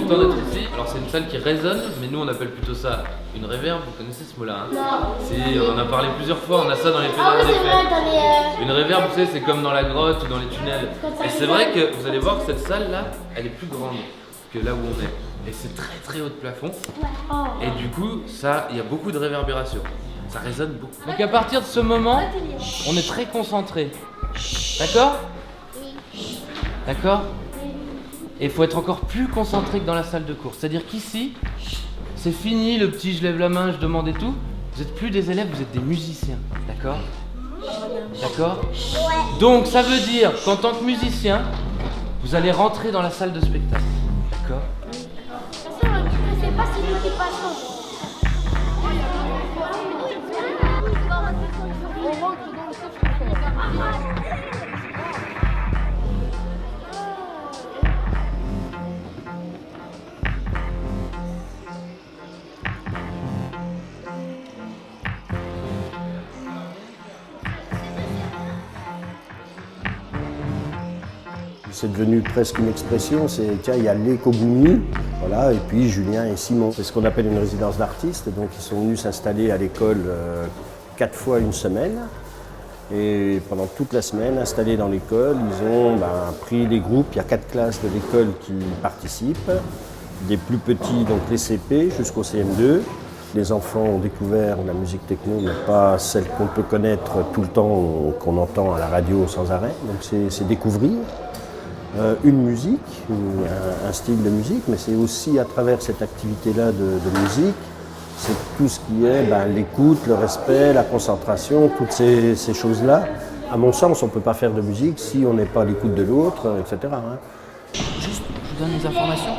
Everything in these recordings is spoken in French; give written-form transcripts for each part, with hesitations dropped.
content d'être ici. Alors c'est une salle qui résonne, mais nous on appelle plutôt ça une réverb. Vous connaissez ce mot-là hein? Non. On en a parlé plusieurs fois, on a ça dans les pédales d'effet. Une réverb, vous savez, c'est comme dans la grotte ou dans les tunnels. Et c'est vrai que vous allez voir que cette salle-là, elle est plus grande que là où on est. Et c'est très très haut de plafond. Et du coup, ça, il y a beaucoup de réverbération. Ça résonne beaucoup. Donc à partir de ce moment, on est très concentré. D'accord? D'accord? Et il faut être encore plus concentré que dans la salle de cours. C'est-à-dire qu'ici, c'est fini le petit je lève la main, je demande et tout. Vous n'êtes plus des élèves, vous êtes des musiciens. D'accord? D'accord? Donc ça veut dire qu'en tant que musicien, vous allez rentrer dans la salle de spectacle. D'accord? C'est devenu presque une expression, c'est tiens, il y a les Kogumi, voilà, et puis Julien et Simon. C'est ce qu'on appelle une résidence d'artistes, donc ils sont venus s'installer à l'école 4 fois une semaine. Et pendant toute la semaine, installés dans l'école, ils ont pris les groupes, il y a 4 classes de l'école qui participent, des plus petits, donc les CP jusqu'au CM2. Les enfants ont découvert la musique techno, mais pas celle qu'on peut connaître tout le temps, qu'on entend à la radio sans arrêt, donc c'est découvrir. Une musique, un style de musique, mais c'est aussi à travers cette activité-là de musique, c'est tout ce qui est l'écoute, le respect, la concentration, toutes ces choses-là. À mon sens, on ne peut pas faire de musique si on n'est pas à l'écoute de l'autre, etc. Hein. Juste, je vous donne des informations.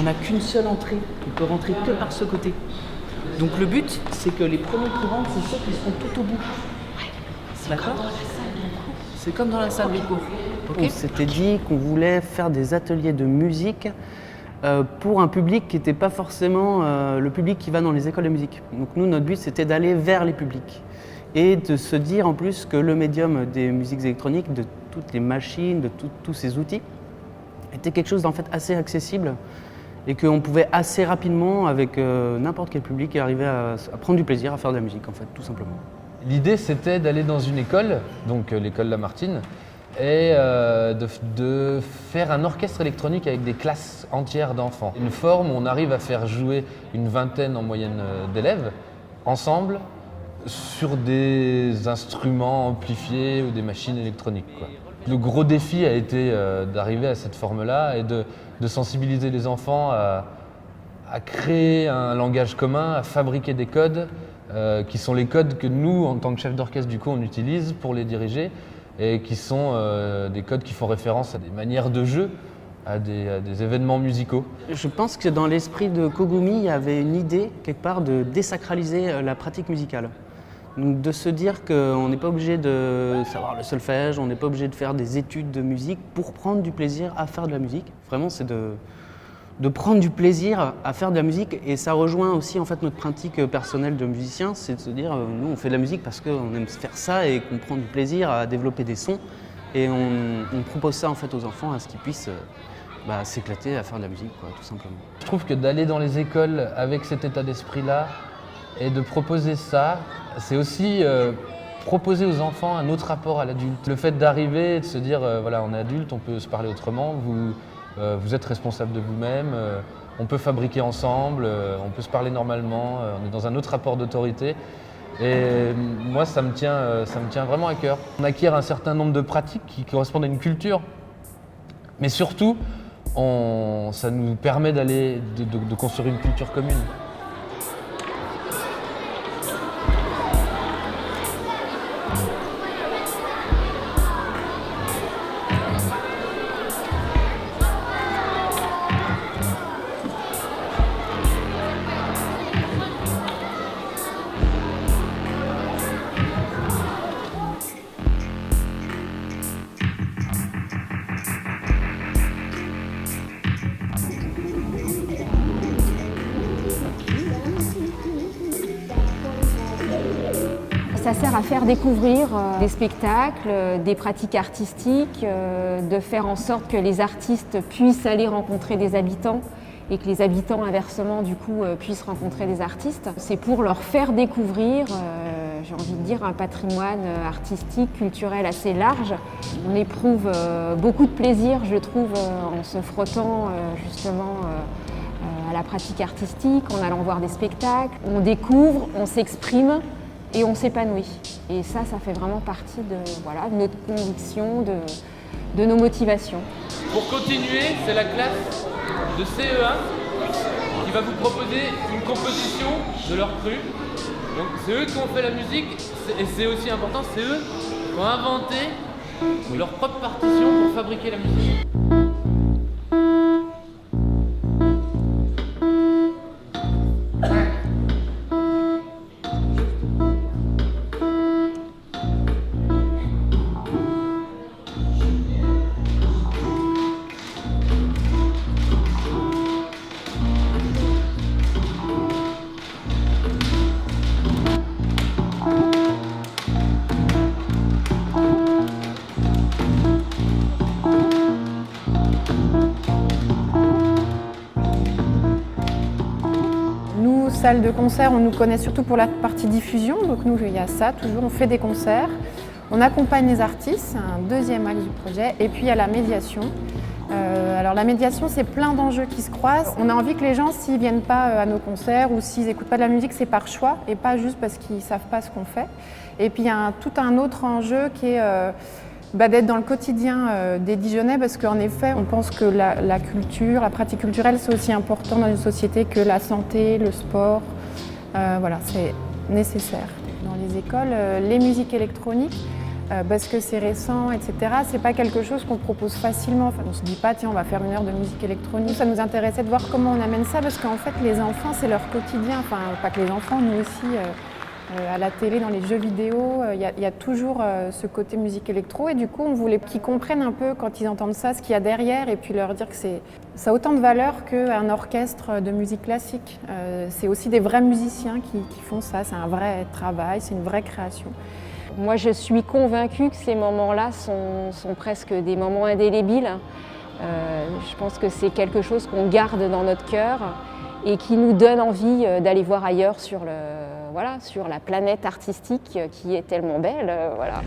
On n'a qu'une seule entrée, on peut rentrer que par ce côté. Donc le but, c'est que les premiers qui rentrent, c'est ceux qui seront tout au bout. D'accord ? C'est comme dans la salle de cours. Okay. On s'était dit qu'on voulait faire des ateliers de musique pour un public qui n'était pas forcément le public qui va dans les écoles de musique. Donc nous, notre but, c'était d'aller vers les publics et de se dire en plus que le médium des musiques électroniques, de toutes les machines, de tous ces outils, était quelque chose d'en fait assez accessible et qu'on pouvait assez rapidement, avec n'importe quel public, arriver à prendre du plaisir à faire de la musique, en fait, tout simplement. L'idée, c'était d'aller dans une école, donc l'école Lamartine, et de faire un orchestre électronique avec des classes entières d'enfants. Une forme où on arrive à faire jouer une vingtaine en moyenne d'élèves ensemble sur des instruments amplifiés ou des machines électroniques, quoi. Le gros défi a été d'arriver à cette forme-là et de sensibiliser les enfants à créer un langage commun, à fabriquer des codes qui sont les codes que nous, en tant que chef d'orchestre, du coup, on utilise pour les diriger et qui sont des codes qui font référence à des manières de jeu, à des événements musicaux. Je pense que dans l'esprit de Kogumi, il y avait une idée, quelque part, de désacraliser la pratique musicale. Donc de se dire qu'on n'est pas obligé de savoir le solfège, on n'est pas obligé de faire des études de musique pour prendre du plaisir à faire de la musique. Vraiment, c'est de prendre du plaisir à faire de la musique, et ça rejoint aussi en fait notre pratique personnelle de musicien, c'est de se dire nous on fait de la musique parce qu'on aime faire ça et qu'on prend du plaisir à développer des sons, et on propose ça en fait aux enfants à ce qu'ils puissent s'éclater à faire de la musique, quoi, tout simplement. Je trouve que d'aller dans les écoles avec cet état d'esprit-là et de proposer ça, c'est aussi proposer aux enfants un autre rapport à l'adulte. Le fait d'arriver et de se dire voilà, on est adulte, on peut se parler autrement, vous êtes responsable de vous-même, on peut fabriquer ensemble, on peut se parler normalement, on est dans un autre rapport d'autorité. Et moi, ça me tient vraiment à cœur. On acquiert un certain nombre de pratiques qui correspondent à une culture, mais surtout, ça nous permet de construire une culture commune. Ça sert à faire découvrir des spectacles, des pratiques artistiques, de faire en sorte que les artistes puissent aller rencontrer des habitants et que les habitants inversement du coup puissent rencontrer des artistes. C'est pour leur faire découvrir, j'ai envie de dire, un patrimoine artistique, culturel assez large. On éprouve beaucoup de plaisir, je trouve, en se frottant justement à la pratique artistique, en allant voir des spectacles. On découvre, on s'exprime et on s'épanouit. Et ça fait vraiment partie de notre conviction, de nos motivations. Pour continuer, c'est la classe de CE1 qui va vous proposer une composition de leur cru. Donc c'est eux qui ont fait la musique et c'est aussi important, c'est eux qui ont inventé leur propre partition pour fabriquer la musique. Salle de concert, on nous connaît surtout pour la partie diffusion, donc nous il y a ça, toujours on fait des concerts, on accompagne les artistes, c'est un deuxième axe du projet, et puis il y a la médiation. Alors la médiation, c'est plein d'enjeux qui se croisent. On a envie que les gens, s'ils viennent pas à nos concerts ou s'ils n'écoutent pas de la musique, c'est par choix et pas juste parce qu'ils savent pas ce qu'on fait. Et puis il y a tout un autre enjeu qui est d'être dans le quotidien des Dijonnais, parce qu'en effet, on pense que la culture, la pratique culturelle, c'est aussi important dans une société que la santé, le sport. Voilà, c'est nécessaire. Dans les écoles, les musiques électroniques, parce que c'est récent, etc., c'est pas quelque chose qu'on propose facilement. Enfin, on se dit pas, tiens, on va faire 1 heure de musique électronique. Ça nous intéressait de voir comment on amène ça, parce qu'en fait, les enfants, c'est leur quotidien. Enfin, pas que les enfants, nous aussi. À la télé, dans les jeux vidéo, il y a toujours ce côté musique électro, et du coup on voulait qu'ils comprennent un peu quand ils entendent ça, ce qu'il y a derrière, et puis leur dire que ça a autant de valeur qu'un orchestre de musique classique. C'est aussi des vrais musiciens qui font ça, c'est un vrai travail, c'est une vraie création. Moi je suis convaincue que ces moments-là sont presque des moments indélébiles. Je pense que c'est quelque chose qu'on garde dans notre cœur et qui nous donne envie d'aller voir ailleurs sur la planète artistique qui est tellement belle. Voilà.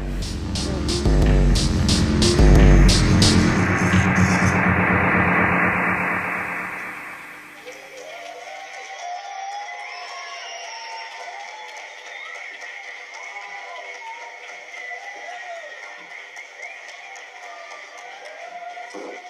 Thank you.